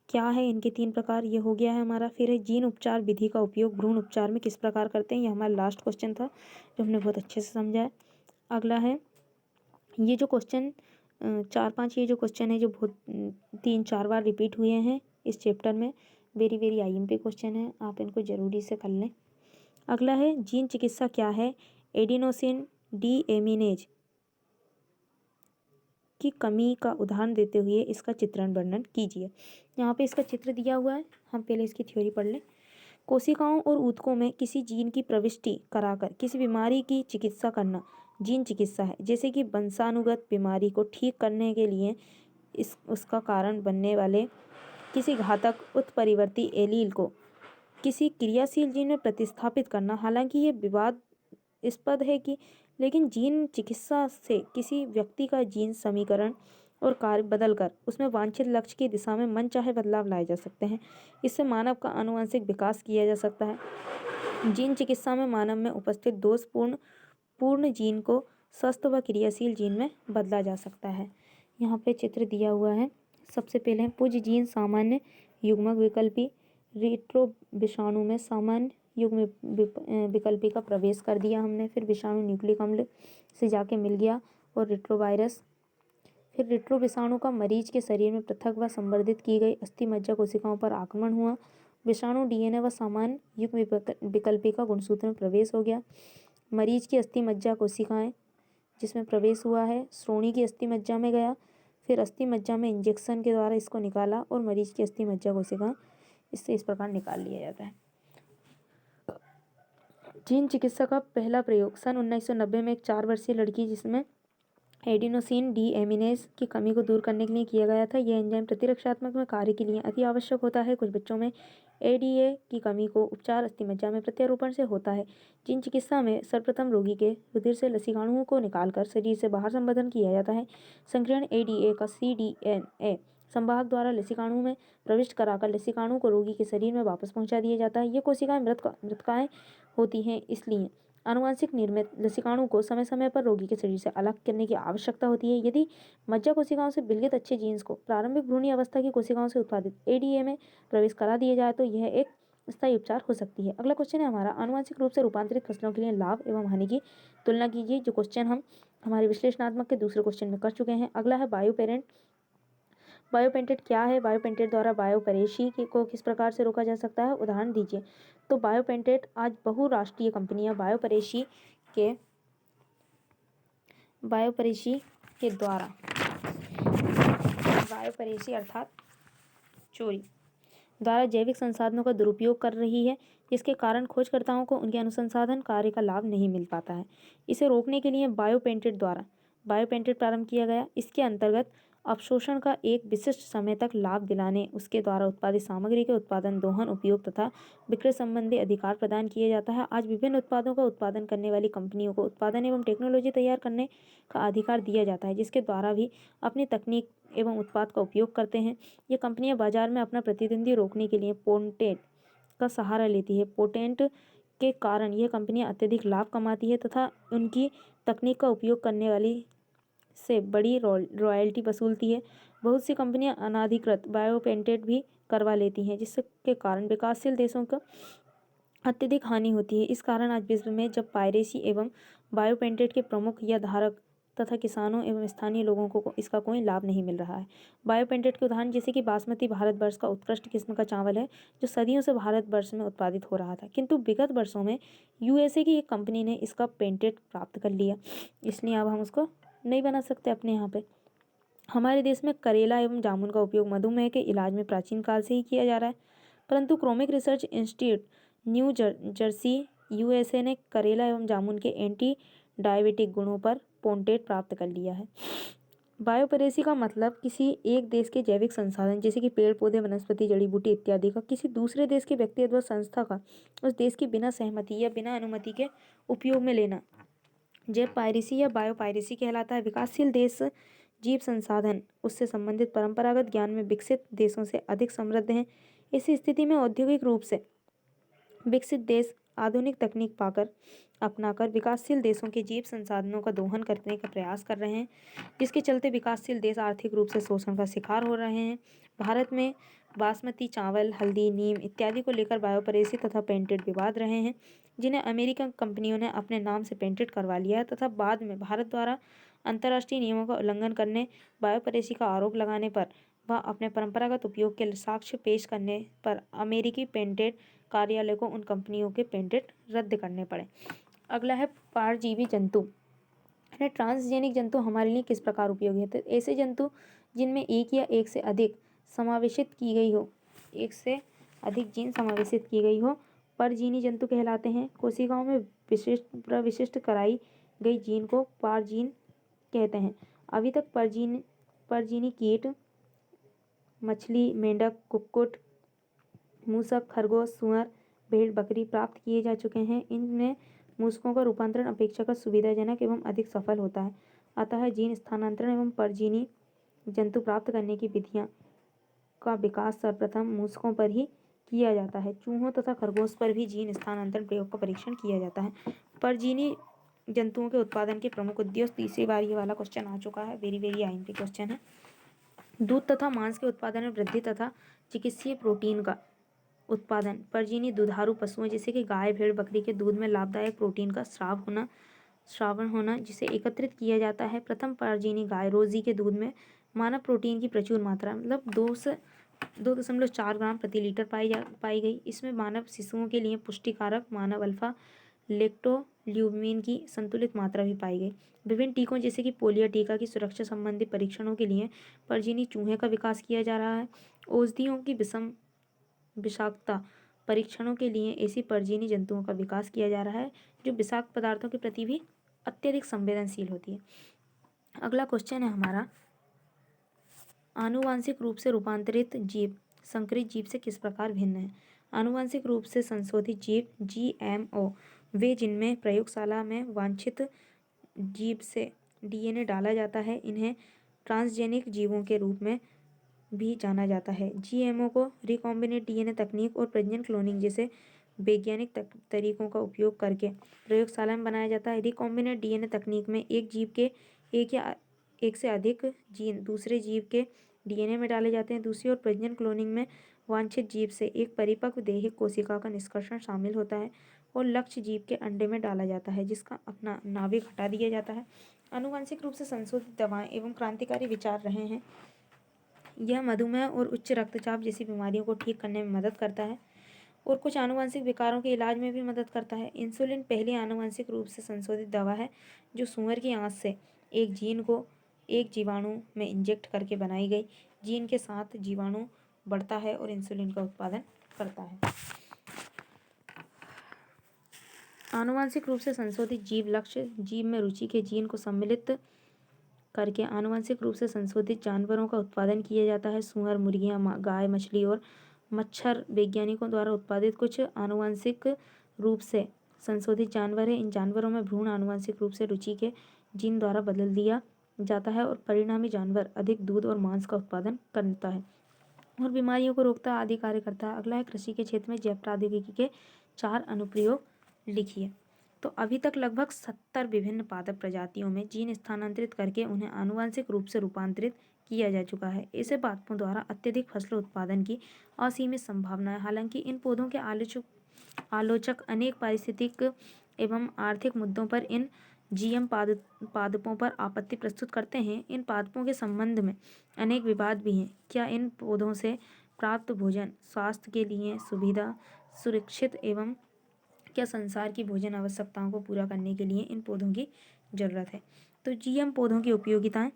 क्या है, इनके 3 प्रकार, ये हो गया है हमारा। फिर है जीन उपचार विधि का उपयोग भ्रूण उपचार में किस प्रकार करते हैं, ये हमारा लास्ट क्वेश्चन था जो हमने बहुत अच्छे से समझा है। अगला है ये जो क्वेश्चन 4-5 ये जो क्वेश्चन है जो बहुत 3-4 बार रिपीट हुए हैं इस चैप्टर में, वेरी आईएमपी क्वेश्चन है, आप इनको जरूरी से कर लें। अगला है जीन चिकित्सा क्या है, एडिनोसिन डीएमिनेज की कमी का उदाहरण देते हुए इसका चित्रण वर्णन कीजिए। यहाँ पे इसका चित्र दिया हुआ है, हम पहले इसकी थ्योरी पढ़ लें। कोशिकाओं और ऊतकों में किसी जीन की प्रविष्टि कराकर किसी बीमारी की चिकित्सा करना जीन चिकित्सा है। जैसे कि वंशानुगत बीमारी को ठीक करने के लिए उसका कारण बनने वाले किसी घातक उत्परिवर्ती एलील को किसी क्रियाशील जीन में प्रतिस्थापित करना। हालांकि ये विवादास्पद है कि लेकिन जीन चिकित्सा से किसी व्यक्ति का जीन समीकरण और कार्य बदलकर उसमें वांछित लक्ष्य की दिशा में मनचाहे बदलाव लाए जा सकते हैं। इससे मानव का आनुवंशिक विकास किया जा सकता है। जीन चिकित्सा में मानव में उपस्थित दोषपूर्ण जीन को स्वस्थ व क्रियाशील जीन में बदला जा सकता है। यहाँ पे चित्र दिया हुआ है। सबसे पहले पुज जीन सामान्य युग्मक विकल्पी रेट्रो विषाणु में सामान्य युग्म विकल्पी का प्रवेश कर दिया हमने। फिर विषाणु न्यूक्लिक अम्ल से जाके मिल गया और रेट्रोवायरस। फिर रेट्रो विषाणु का मरीज के शरीर में पृथक व संवर्धित की गई अस्थि मज्जा कोशिकाओं पर आक्रमण हुआ। विषाणु डीएनए व सामान्य युग्म विकल्पी का गुणसूत्र में प्रवेश हो गया। मरीज की अस्थि मज्जा कोशिकाएं जिसमें प्रवेश हुआ है श्रोणी की अस्थि मज्जा में गया। फिर अस्थि मज्जा में इंजेक्शन के द्वारा इसको निकाला और मरीज की अस्थि मज्जा कोशिकाएं इससे इस प्रकार निकाल लिया जाता है। जीन चिकित्सा का पहला प्रयोग सन 1990 में एक 4 वर्षीय लड़की जिसमें एडिनोसिन डीएमिनेज की कमी को दूर करने के लिए किया गया था। यह एंजाइम प्रतिरक्षात्मक में कार्य के लिए अति आवश्यक होता है। कुछ बच्चों में एडीए की कमी को उपचार अस्थिमज्जा में प्रत्यारोपण से होता है। जीन चिकित्सा में सर्वप्रथम रोगी के रुधिर से लसीकाणुओं को निकालकर शरीर से बाहर संवर्धन किया जाता है। संकीर्ण एडीए का सीडीएनए संवाहक द्वारा लसीकाणु में प्रविष्ट कराकर लसीकाणु को रोगी के शरीर में वापस पहुंचा दिया जाता है। ये कोशिकाएं मृतकाएं होती हैं, इसलिए आनुवंशिक निर्मित लसीकाणु को समय समय पर रोगी के शरीर से अलग करने की आवश्यकता होती है। यदि मज्जा कोशिकाओं से विलगित अच्छे जीन्स को प्रारंभिक भ्रूणीय अवस्था की कोशिकाओं से उत्पादित एडीए में प्रवेश करा दिया जाए तो यह एक स्थायी उपचार हो सकती है। अगला क्वेश्चन है हमारा आनुवंशिक रूप से रूपांतरित फसलों के लिए लाभ एवं हानि की तुलना कीजिए, जो क्वेश्चन हम हमारे विश्लेषणात्मक के दूसरे क्वेश्चन में कर चुके हैं। अगला है बायोपेंटेट क्या है, बायोपेंटेट द्वारा बायोपरेशी को किस प्रकार से रोका जा सकता है, उदाहरण दीजिए। तो बायोपेंटेट आज बहुराष्ट्रीय कंपनियां बायोपरेशी के बायोपरेशी के द्वारा, बायोपरेशी अर्थात चोरी द्वारा जैविक संसाधनों का दुरुपयोग कर रही है, जिसके कारण खोजकर्ताओं को उनके अनुसंधान कार्य का लाभ नहीं मिल पाता है। इसे रोकने के लिए बायोपेटेंट प्रारंभ किया गया। इसके अंतर्गत अवशोषण का एक विशिष्ट समय तक लाभ दिलाने, उसके द्वारा उत्पादित सामग्री के उत्पादन, दोहन, उपयोग तथा विक्रय संबंधी अधिकार प्रदान किया जाता है। आज विभिन्न उत्पादों का उत्पादन करने वाली कंपनियों को उत्पादन एवं टेक्नोलॉजी तैयार करने का अधिकार दिया जाता है, जिसके द्वारा भी अपनी तकनीक एवं उत्पाद का उपयोग करते हैं। ये कंपनियां बाजार में अपना प्रतिद्वंदी रोकने के लिए पेटेंट का सहारा लेती है। पेटेंट के कारण यह कंपनियां अत्यधिक लाभ कमाती है तथा उनकी तकनीक का उपयोग करने वाली से बड़ी रॉयल्टी वसूलती है। बहुत सी कंपनियां अनाधिकृत बायोपेटेंट भी करवा लेती हैं, जिसके कारण विकासशील देशों का अत्यधिक हानि होती है। इस कारण आज विश्व में जब पायरेसी एवं बायोपेटेंट के प्रमुख या धारक तथा किसानों एवं स्थानीय लोगों को इसका कोई लाभ नहीं मिल रहा है। बायोपेटेंट के उदाहरण जैसे कि बासमती भारतवर्ष का उत्कृष्ट किस्म का चावल है, जो सदियों से भारतवर्ष में उत्पादित हो रहा था, किंतु विगत वर्षों में यूएसए की एक कंपनी ने इसका पेटेंट प्राप्त कर लिया, इसलिए अब हम उसको नहीं बना सकते अपने यहाँ पे। हमारे देश में करेला एवं जामुन का उपयोग मधुमेह के इलाज में प्राचीन काल से ही किया जा रहा है, परंतु chromic research institute new Jersey USA ने करेला एवं जामुन के एंटी डायबिटिक गुणों पर पेटेंट प्राप्त कर लिया है। बायोपरेसी का मतलब किसी एक देश के जैविक संसाधन जैसे कि पेड़ पौधे, वनस्पति, जड़ी बूटी इत्यादि का किसी दूसरे देश के व्यक्ति अथवा संस्था का उस देश की बिना सहमति या बिना अनुमति के उपयोग में लेना जैव पायरेसी या बायोपायरेसी कहलाता है। विकासशील देश जीव संसाधन उससे संबंधित परंपरागत ज्ञान में विकसित देशों से अधिक समृद्ध हैं। इस स्थिति में औद्योगिक रूप से विकसित देश आधुनिक तकनीक अपनाकर विकासशील देशों के जीव संसाधनों का दोहन करने का प्रयास कर रहे हैं, जिसके चलते विकासशील देश आर्थिक रूप से शोषण का शिकार हो रहे हैं। भारत में बासमती चावल, हल्दी, नीम इत्यादि को लेकर बायोपरेसी तथा पेटेंट विवाद रहे हैं, जिन्हें अमेरिकन कंपनियों ने अपने नाम से पेटेंट करवा लिया है तथा बाद में भारत द्वारा अंतर्राष्ट्रीय नियमों का उल्लंघन करने, बायोपरेसी का आरोप लगाने पर व अपने परंपरागत उपयोग के साक्ष्य पेश करने पर अमेरिकी पेटेंट कार्यालय को उन कंपनियों के पेटेंट रद्द करने पड़े। अगला है परजीवी जंतु। ट्रांसजेनिक जंतु हमारे लिए किस प्रकार उपयोगी है? तो ऐसे जंतु जिनमें एक या एक से अधिक समावेशित की गई हो, एक से अधिक जीन समावेशित की गई हो, परजीवी जंतु कहलाते हैं। कोशिकाओं में प्रविष्ट कराई गई जीन को परजीन कहते हैं। अभी तक परजीवी कीट, मछली, मेंढक, कुक्कुट, मूसक, खरगोश, सुअर, भेड़, बकरी प्राप्त किए जा चुके हैं। इनमें मूसकों का रूपांतरण अपेक्षाकृत सुविधाजनक एवं अधिक सफल होता है। अतः जीन स्थानांतरण एवं परजीवी जंतु प्राप्त करने की विधियां का विकास सर्वप्रथम मूसकों पर ही किया जाता है। चूहों तथा खरगोश पर भी जीन स्थानांतरण प्रयोग का परीक्षण किया जाता है। परजीवी जंतुओं के उत्पादन के प्रमुख उद्देश्य, तीसरी बार ये वाला क्वेश्चन आ चुका है, वेरी आईएमपी क्वेश्चन है। दूध तथा मांस के उत्पादन में वृद्धि तथा चिकित्सीय प्रोटीन का उत्पादन। परजीवी दुधारू पशुओं जैसे कि गाय, भेड़, बकरी के दूध में लाभदायक प्रोटीन का श्रावण होना जिसे एकत्रित किया जाता है। प्रथम परजीवी गाय रोजी के दूध में मानव प्रोटीन की प्रचुर मात्रा मतलब 2.4 ग्राम प्रति लीटर पाई गई। इसमें मानव शिशुओं के लिए पुष्टिकारक मानव अल्फा लेक्टोल्यूमिन की संतुलित मात्रा भी पाई गई। विभिन्न टीकों जैसे कि पोलियो टीका की सुरक्षा संबंधी परीक्षणों के लिए परजीवी चूहे का विकास किया जा रहा है। औषधियों की विषाक्तता परीक्षणों के लिए ऐसी परजीवी जंतुओं का विकास किया जा रहा है जो विषाक्त पदार्थों के प्रति भी अत्यधिक संवेदनशील होती है। अगला क्वेश्चन है हमारा, आनुवांशिक रूप से रूपांतरित जीव संकरित जीव से किस प्रकार भिन्न है? आनुवांशिक रूप से संशोधित जीव जीएमओ वे जिनमें प्रयोगशाला में वांछित जीव से डीएनए डाला जाता है। इन्हें ट्रांसजेनिक जीवों के रूप में भी जाना जाता है। जीएमओ को रिकॉम्बिनेंट डीएनए तकनीक और प्रजनन क्लोनिंग जैसे वैज्ञानिक तरीकों का उपयोग करके प्रयोगशाला में बनाया जाता है। रिकॉम्बिनेंट डीएनए तकनीक में एक जीव के एक या एक से अधिक जीन दूसरे जीव के डीएनए में डाले जाते हैं। दूसरी ओर प्रजनन क्लोनिंग में वांछित जीव से एक परिपक्व दैहिक कोशिका का निष्कर्षण शामिल होता है और लक्ष्य जीव के अंडे में डाला जाता है, जिसका अपना नाभिक हटा दिया जाता है। आनुवांशिक रूप से संशोधित दवाएं एवं क्रांतिकारी विचार रहे हैं। यह मधुमेह और उच्च रक्तचाप जैसी बीमारियों को ठीक करने में मदद करता है और कुछ आनुवंशिक विकारों के इलाज में भी मदद करता है। इंसुलिन पहली आनुवंशिक रूप से संशोधित दवा है जो सूअर की आंत से एक जीन को एक जीवाणु में इंजेक्ट करके बनाई गई जीन के साथ जीवाणु बढ़ता है और इंसुलिन का उत्पादन करता है। आनुवांशिक रूप से संशोधित जीव लक्ष्य जीव में रुचि के जीन को सम्मिलित करके आनुवांशिक रूप से संशोधित जानवरों का उत्पादन किया जाता है। सूअर, मुर्गियां, गाय, मछली और मच्छर वैज्ञानिकों द्वारा उत्पादित कुछ आनुवांशिक रूप से संशोधित जानवर है। इन जानवरों में भ्रूण आनुवांशिक रूप से रुचि के जीन द्वारा बदल दिया जाता है और परिणामी जानवर अधिक दूध और मांस का उत्पादन करता है और बीमारियों को रोकता आदि कार्य करता है। अगला है कृषि के क्षेत्र में जैव प्रौद्योगिकी के 4 अनुप्रयोग लिखिए। तो अभी तक लगभग 70 विभिन्न पादप प्रजातियों में जीन स्थानांतरित करके उन्हें आनुवांशिक रूप से रूपांतरित किया जा चुका है। ऐसे पादपों द्वारा अत्यधिक फसल उत्पादन की असीमित संभावना है। हालांकि इन पौधों के आलोचक अनेक पारिस्थितिक एवं आर्थिक मुद्दों पर इन जीएम पादपों पर आपत्ति प्रस्तुत करते हैं। इन पादपों के संबंध में अनेक विवाद भी हैं। क्या इन पौधों से प्राप्त भोजन स्वास्थ्य के लिए सुविधा सुरक्षित एवं क्या संसार की भोजन आवश्यकताओं को पूरा करने के लिए इन पौधों की जरूरत है। तो जीएम पौधों की उपयोगिताएं।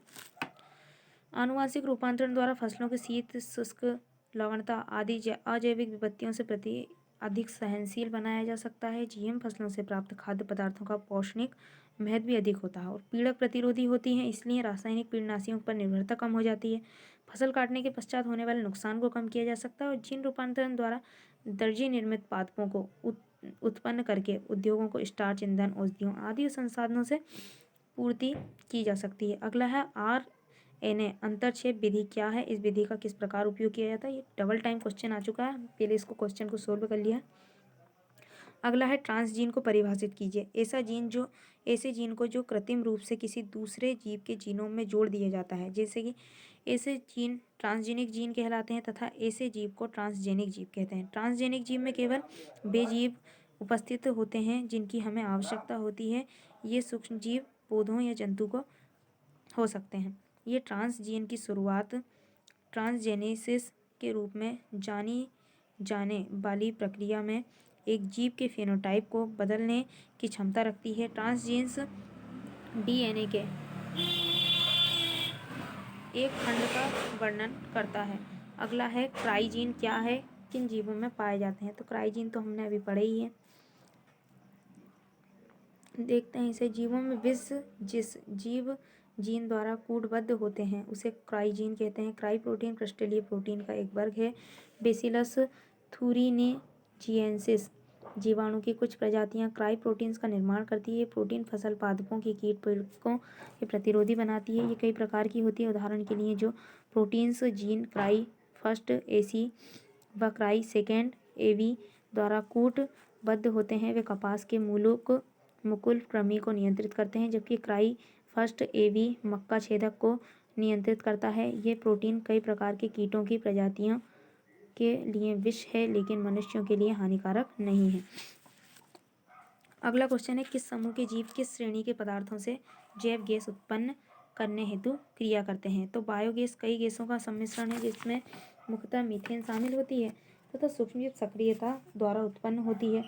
आनुवांशिक रूपांतरण द्वारा फसलों के शीत, शुष्क, लवणता आदि अजैविक विपत्तियों से प्रति अधिक सहनशील बनाया जा सकता है। जीएम फसलों से प्राप्त खाद्य पदार्थों का पौष्टिक महत्व भी अधिक होता है और पीड़क प्रतिरोधी होती हैं, इसलिए रासायनिक कीटनाशियों पर निर्भरता कम हो जाती है। फसल काटने के पश्चात होने वाले नुकसान को कम किया जा सकता है और जीन रूपांतरण द्वारा दर्जी निर्मित पादपों को उत्पन्न करके उद्योगों को स्टार्च, ईंधन, औषधियों आदि संसाधनों से पूर्ति की जा सकती है। अगला है आरएनए अंतरक्षेप विधि क्या है, इस विधि का किस प्रकार उपयोग किया जाता है। ये डबल टाइम क्वेश्चन आ चुका है, पहले इसको क्वेश्चन को सोल्व कर लिया। अगला है ट्रांसजीन को परिभाषित कीजिए। ऐसे जीन को जो कृत्रिम रूप से किसी दूसरे जीव के जीनोम में जोड़ दिया जाता है, जैसे कि ऐसे जीन ट्रांसजेनिक जीन कहलाते हैं तथा ऐसे जीव को ट्रांसजेनिक जीव कहते हैं। ट्रांसजेनिक जीव में केवल वे जीव उपस्थित होते हैं जिनकी हमें आवश्यकता होती है। ये सूक्ष्म जीव पौधों या जंतु को हो सकते हैं। ये ट्रांसजीन की शुरुआत ट्रांसजेनेसिस के रूप में जानी जाने वाली प्रक्रिया में एक जीव के फेनोटाइप को बदलने की क्षमता रखती है। ट्रांसजीन्स डीएनए के एक खंड का वर्णन करता है। अगला है क्राइजीन क्या है, किन जीवों में पाए जाते हैं। तो क्राइजीन तो हमने अभी पढ़े ही है, देखते हैं इसे। जीवों में विष जिस जीव जीन द्वारा कूटबद्ध होते हैं उसे क्राइजीन कहते हैं। क्राई प्रोटीन क्रिस्टलीय प्रोटीन का एक वर्ग है। बेसिलस थुरिनजिएंसिस जीवाणु की कुछ प्रजातियां क्राई प्रोटीन्स का निर्माण करती है। ये प्रोटीन फसल पादपों की कीट पीड़कों के प्रतिरोधी बनाती है। ये कई प्रकार की होती है। उदाहरण के लिए जो proteins gene cry first AC व क्राई सेकेंड एवी द्वारा कूटबद्ध होते हैं वे कपास के मुकुल कृमि को नियंत्रित करते हैं, जबकि क्राई फर्स्ट एवी मक्का छेदक को नियंत्रित करता है। ये प्रोटीन कई प्रकार के कीटों की प्रजातियों के लिए विष है लेकिन मनुष्यों के लिए हानिकारक नहीं है। अगला क्वेश्चन है किस समूह के जीव किस श्रेणी के पदार्थों से जैव गैस उत्पन्न करने हेतु क्रिया करते हैं। तो बायोगैस कई गैसों का सम्मिश्रण है जिसमें मुख्यतः मीथेन शामिल होती है तथा सूक्ष्मजीव सक्रियता द्वारा उत्पन्न होती है।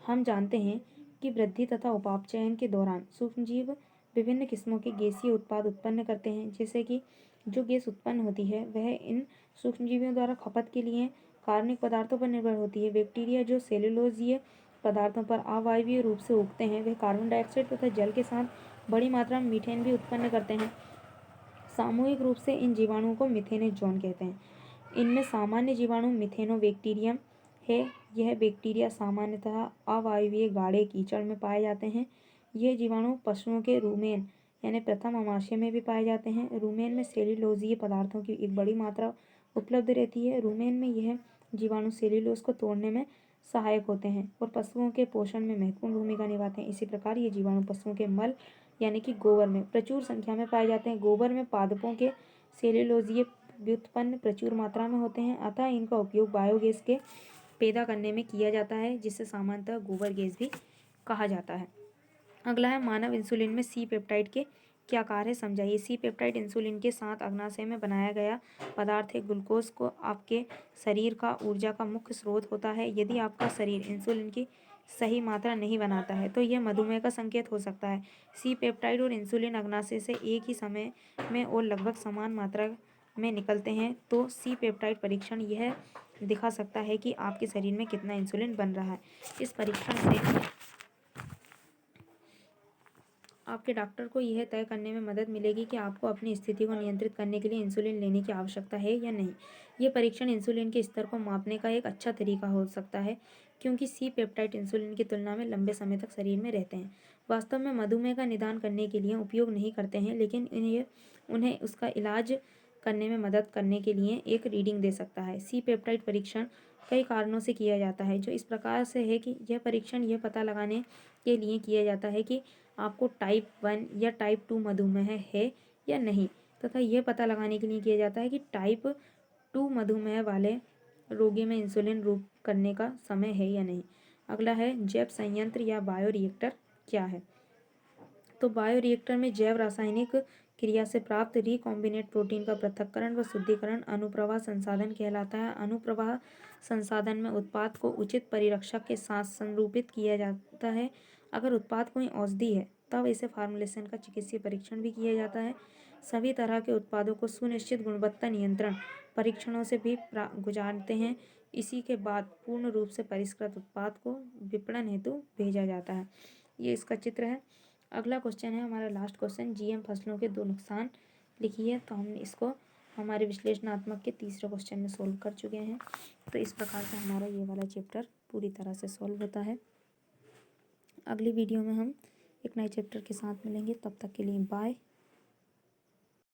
हम जानते हैं कि वृद्धि तथा उपापचयन के दौरान सूक्ष्मजीव विभिन्न किस्मों के गैसीय उत्पाद उत्पन्न करते हैं, जैसे कि जो गैस उत्पन्न होती है वह इन सूक्ष्मजीवियों द्वारा खपत के लिए कार्बनिक पदार्थों पर निर्भर होती है। बैक्टीरिया जो सेलुलोजीय पदार्थों पर अवायवीय रूप से उगते हैं वह कार्बन डाइऑक्साइड तथा जल के साथ बड़ी मात्रा में मीथेन भी उत्पन्न करते हैं। सामूहिक रूप से इन जीवाणुओं को मिथेनोजोन कहते हैं। इनमें सामान्य जीवाणु मिथेनोबैक्टीरियम है। यह बैक्टीरिया सामान्यतः अवायवीय गाढ़े कीचड़ में पाए जाते हैं। यह जीवाणु पशुओं के रूमेन यानी प्रथम अमाशय में भी पाए जाते हैं। रूमेन में सेल्यूलोजीय पदार्थों की एक बड़ी मात्रा उपलब्ध रहती है। रूमेन में यह जीवाणु सेल्यूलोज को तोड़ने में सहायक होते हैं और पशुओं के पोषण में महत्वपूर्ण भूमिका निभाते हैं। इसी प्रकार ये जीवाणु पशुओं के मल यानी कि गोबर में प्रचुर संख्या में पाए जाते हैं। गोबर में पादपों के सेल्यूलोजीय व्युत्पन्न प्रचुर मात्रा में होते हैं, अतः इनका उपयोग बायोगैस के पैदा करने में किया जाता है, जिसे सामान्यतः गोबर गैस भी कहा जाता है। अगला है मानव इंसुलिन में सी पेप्टाइड के क्या कार्य समझाइए। सी पेप्टाइड इंसुलिन के साथ अग्नाशय में बनाया गया पदार्थ है। ग्लूकोज को आपके शरीर का ऊर्जा का मुख्य स्रोत होता है। यदि आपका शरीर इंसुलिन की सही मात्रा नहीं बनाता है तो यह मधुमेह का संकेत हो सकता है। सी पेप्टाइड और इंसुलिन अग्नाशय से एक ही समय में और लगभग समान मात्रा में निकलते हैं तो सी पेप्टाइड परीक्षण यह दिखा सकता है कि आपके शरीर में कितना इंसुलिन बन रहा है। इस परीक्षण से आपके डॉक्टर को यह तय करने में मदद मिलेगी कि आपको अपनी स्थिति को नियंत्रित करने के लिए इंसुलिन लेने की आवश्यकता है या नहीं। ये परीक्षण इंसुलिन के स्तर को मापने का एक अच्छा तरीका हो सकता है क्योंकि सी पेप्टाइड इंसुलिन की तुलना में लंबे समय तक शरीर में रहते हैं। वास्तव में मधुमेह का निदान करने के लिए उपयोग नहीं करते हैं, लेकिन उन्हें उसका इलाज करने में मदद करने के लिए एक रीडिंग दे सकता है। सी पेप्टाइड परीक्षण कई कारणों से किया जाता है, जो इस प्रकार से है कि यह परीक्षण यह पता लगाने के लिए किया जाता है कि आपको टाइप 1 या टाइप 2 मधुमेह है या नहीं, तथा यह पता लगाने के लिए किया जाता है कि टाइप 2 मधुमेह वाले रोगी में इंसुलिन रोक करने का समय है या नहीं। अगला है जैव संयंत्र या बायोरिएक्टर क्या है। तो बायोरिएक्टर में जैव रासायनिक क्रिया से प्राप्त रिकॉम्बिनेट प्रोटीन का पृथक्करण व शुद्धिकरण अनुप्रवाह संसाधन कहलाता है। अनुप्रवाह संसाधन में उत्पाद को उचित परिरक्षक के साथ संरूपित किया जाता है। अगर उत्पाद कोई औषधि है तब इसे फार्मुलेशन का चिकित्सीय परीक्षण भी किया जाता है। सभी तरह के उत्पादों को सुनिश्चित गुणवत्ता नियंत्रण परीक्षणों से भी गुजारते हैं। इसी के बाद पूर्ण रूप से परिष्कृत उत्पाद को विपणन हेतु भेजा जाता है। ये इसका चित्र है। अगला क्वेश्चन है हमारा लास्ट क्वेश्चन, जीएम फसलों के 2 नुकसान लिखिए। तो हम इसको हमारे विश्लेषणात्मक के तीसरे क्वेश्चन में सोल्व कर चुके हैं। तो इस प्रकार से हमारा ये वाला चैप्टर पूरी तरह से सोल्व होता है। अगली वीडियो में हम एक नए चैप्टर के साथ मिलेंगे, तब तक के लिए बाय।